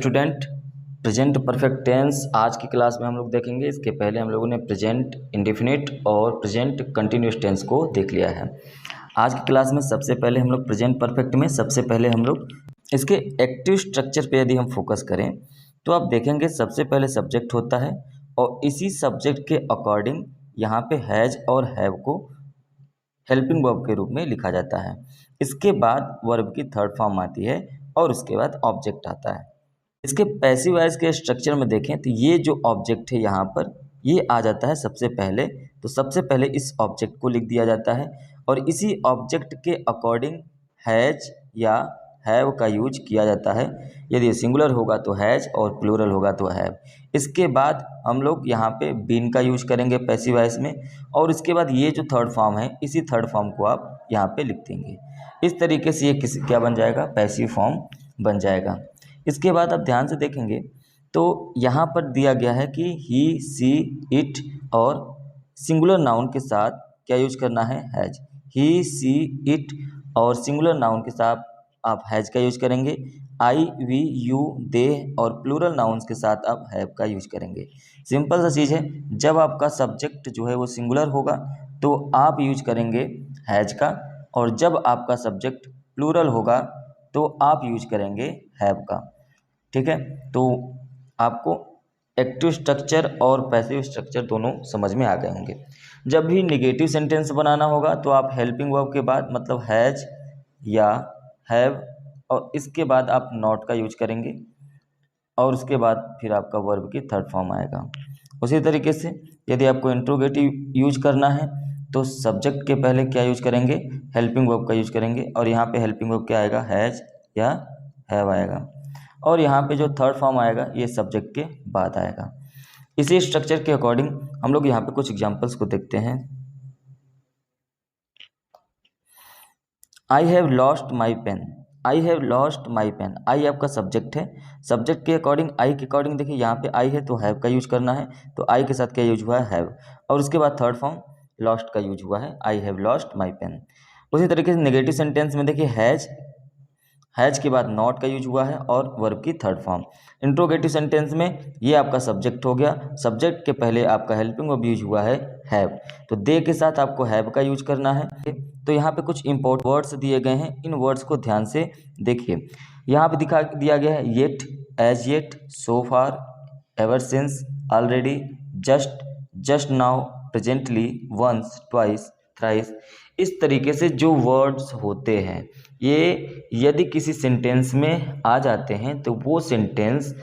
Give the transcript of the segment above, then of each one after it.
Student, present perfect tense आज की class में हम लोग देखेंगे। इसके पहले हम लोगों ने प्रेजेंट इंडेफिनिट और प्रेजेंट कंटिन्यूस टेंस को देख लिया है। आज की क्लास में सबसे पहले हम लोग प्रेजेंट परफेक्ट में सबसे पहले हम लोग इसके एक्टिव स्ट्रक्चर पे यदि हम फोकस करें तो आप देखेंगे सबसे पहले सब्जेक्ट होता है और इसी सब्जेक्ट के अकॉर्डिंग यहाँ पे हैज और हैव को हेल्पिंग वर्ब के रूप में लिखा जाता है। इसके बाद वर्ब की थर्ड फॉर्म आती है और उसके बाद ऑब्जेक्ट आता है। इसके पैसिव वॉइस के स्ट्रक्चर में देखें तो ये जो ऑब्जेक्ट है यहाँ पर ये आ जाता है सबसे पहले। तो सबसे पहले इस ऑब्जेक्ट को लिख दिया जाता है और इसी ऑब्जेक्ट के अकॉर्डिंग हैज या हैव का यूज किया जाता है। यदि सिंगुलर होगा तो हैज और प्लूरल होगा तो हैव। इसके बाद हम लोग यहाँ पे बीन का यूज करेंगे पैसिव वॉइस में और इसके बाद ये जो थर्ड फॉर्म है इसी थर्ड फॉर्म को आप यहाँ पे लिख देंगे। इस तरीके से ये क्या बन जाएगा, पैसिव फॉर्म बन जाएगा। इसके बाद आप ध्यान से देखेंगे तो यहाँ पर दिया गया है कि ही सी इट और सिंगुलर नाउन के साथ क्या यूज करना है, हैज। ही सी इट और सिंगुलर नाउन के साथ आप हैज का यूज करेंगे। आई वी यू दे और प्लूरल नाउन्स के साथ आप हैव का यूज करेंगे। सिंपल सा चीज़ है, जब आपका सब्जेक्ट जो है वो सिंगुलर होगा तो आप यूज करेंगे हैज का और जब आपका सब्जेक्ट प्लूरल होगा तो आप यूज करेंगे हैव का। ठीक है, तो आपको एक्टिव स्ट्रक्चर और पैसिव स्ट्रक्चर दोनों समझ में आ गए होंगे। जब भी निगेटिव सेंटेंस बनाना होगा तो आप हेल्पिंग वर्ब के बाद मतलब हैज या हैव और इसके बाद आप नॉट का यूज करेंगे और उसके बाद फिर आपका वर्ब की थर्ड फॉर्म आएगा। उसी तरीके से यदि आपको इंट्रोगेटिव यूज करना है तो सब्जेक्ट के पहले क्या यूज करेंगे, हेल्पिंग वर्ब का यूज करेंगे और यहाँ पे हेल्पिंग वर्ब क्या आएगा, हैज या हैव आएगा और यहाँ पे जो थर्ड फॉर्म आएगा ये सब्जेक्ट के बाद आएगा। इसी स्ट्रक्चर के अकॉर्डिंग हम लोग यहाँ पे कुछ एग्जांपल्स को देखते हैं। I have lost my pen, I have lost my pen. I आपका सब्जेक्ट है, सब्जेक्ट के अकॉर्डिंग आई के अकॉर्डिंग देखिए यहाँ पे आई है तो हैव का यूज करना है। तो आई के साथ क्या यूज हुआ है, हैव और उसके बाद थर्ड फॉर्म लॉस्ट का यूज हुआ है, I have lost my pen. उसी तरीके से नेगेटिव सेंटेंस में देखिए हैज के बाद नॉट का यूज हुआ है और वर्ब की थर्ड फॉर्म। इंट्रोगेटिव सेंटेंस में ये आपका सब्जेक्ट हो गया, सब्जेक्ट के पहले आपका हेल्पिंग वर्ब यूज हुआ है हैव, तो दे के साथ आपको हैव का यूज करना है। तो यहाँ पे कुछ इंपॉर्टेंट वर्ड्स दिए गए हैं, इन वर्ड्स को ध्यान से देखिए। यहाँ पे दिया गया है yet, as yet, so far, ever since, already, just, just now, presently, once, twice, thrice. इस तरीके से जो वर्ड्स होते हैं ये यदि किसी सेंटेंस में आ जाते हैं तो वो सेंटेंस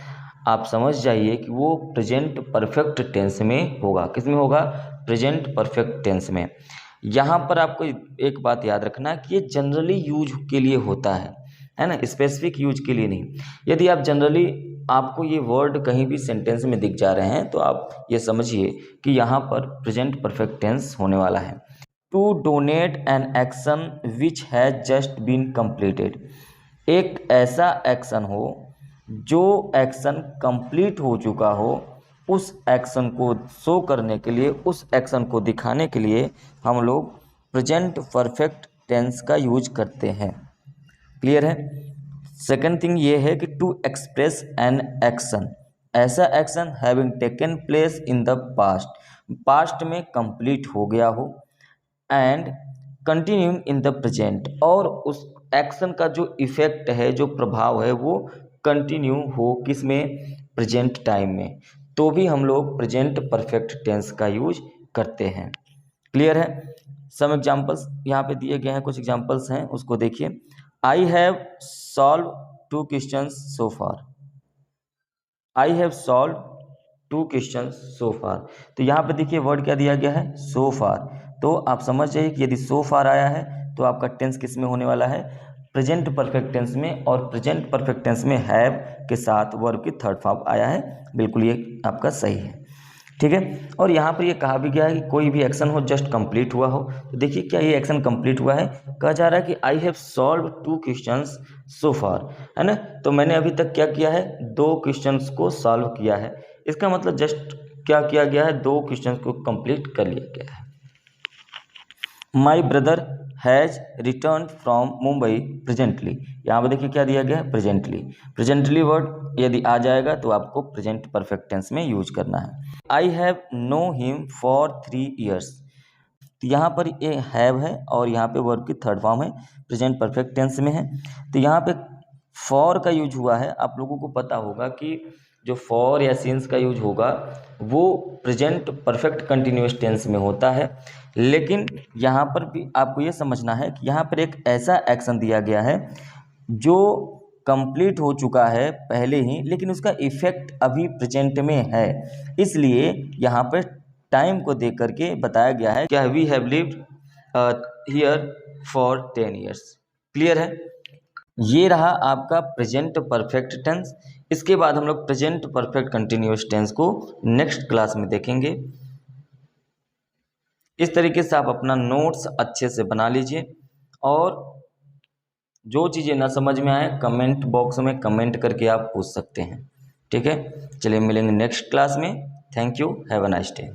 आप समझ जाइए कि वो प्रेजेंट परफेक्ट टेंस में होगा। किस में होगा, प्रेजेंट परफेक्ट टेंस में। यहाँ पर आपको एक बात याद रखना कि ये जनरली यूज के लिए होता है ना, स्पेसिफिक यूज के लिए नहीं। यदि आप जनरली आपको ये वर्ड कहीं भी सेंटेंस में दिख जा रहे हैं तो आप ये समझिए कि यहाँ पर प्रेजेंट परफेक्ट टेंस होने वाला है। To denote an action which has just been completed, एक ऐसा एक्शन हो जो एक्शन कंप्लीट हो चुका हो, उस एक्शन को शो करने के लिए, उस एक्शन को दिखाने के लिए हम लोग प्रेजेंट परफेक्ट टेंस का यूज करते हैं। क्लियर है। सेकंड थिंग ये है कि टू एक्सप्रेस एन एक्शन, ऐसा action having taken place in the past, past में कंप्लीट हो गया हो, and continuing in the present, और उस एक्शन का जो इफेक्ट है, जो प्रभाव है वो कंटिन्यू हो किस में, प्रेजेंट टाइम में, तो भी हम लोग प्रेजेंट परफेक्ट टेंस का यूज करते हैं। क्लियर है। सम एग्जांपल्स यहाँ पे दिए गए हैं, कुछ एग्जांपल्स हैं उसको देखिए। I have solve 2 questions so far, I have solve 2 questions so far. तो यहाँ पे देखिए वर्ड क्या दिया गया है, सो फार। तो आप समझ जाइए कि यदि सो फार आया है तो आपका टेंस किस में होने वाला है, प्रेजेंट परफेक्ट टेंस में, और प्रेजेंट परफेक्ट टेंस में हैव के साथ वर्ब की थर्ड फॉर्म आया है। बिल्कुल ये आपका सही है। ठीक है। और यहाँ पर ये कहा भी गया है कि कोई भी एक्शन हो जस्ट कंप्लीट हुआ हो, तो देखिए क्या ये एक्शन कंप्लीट हुआ है, कहा जा रहा है कि I have solve 2 questions so far, है ना। तो मैंने अभी तक क्या किया है, 2 क्वेश्चंस को सॉल्व किया है। इसका मतलब जस्ट क्या किया गया है, 2 क्वेश्चंस को कंप्लीट कर लिया गया है। My brother has return from Mumbai presently. यहाँ पे देखिए क्या दिया गया है, प्रेजेंटली। प्रेजेंटली वर्ड यदि आ जाएगा तो आपको प्रेजेंट परफेक्ट टेंस में यूज करना है। I have know him for 3 years। तो यहाँ पर ये हैव है और यहाँ पे वर्ब की थर्ड फॉर्म है, प्रेजेंट परफेक्ट टेंस में है। तो यहाँ पे फॉर का यूज हुआ है। आप लोगों को पता होगा कि जो फॉर या सिंस का यूज होगा वो प्रेजेंट परफेक्ट कंटिन्यूअस टेंस में होता है, लेकिन यहाँ पर भी आपको ये समझना है कि यहाँ पर एक ऐसा एक्शन दिया गया है जो कंप्लीट हो चुका है पहले ही, लेकिन उसका इफेक्ट अभी प्रेजेंट में है, इसलिए यहाँ पर टाइम को देख करके बताया गया है क्या, we have lived here for 10 years। क्लियर है? ये रहा आपका प्रेजेंट परफेक्ट टेंस। इसके बाद हम लोग प्रेजेंट परफेक्ट कंटिन्यूअस टेंस को नेक्स्ट क्लास में देखेंगे। इस तरीके से आप अपना नोट्स अच्छे से बना लीजिए और जो चीज़ें ना समझ में आए कमेंट बॉक्स में कमेंट करके आप पूछ सकते हैं। ठीक है, चलिए मिलेंगे नेक्स्ट क्लास में। Thank you, have a nice day.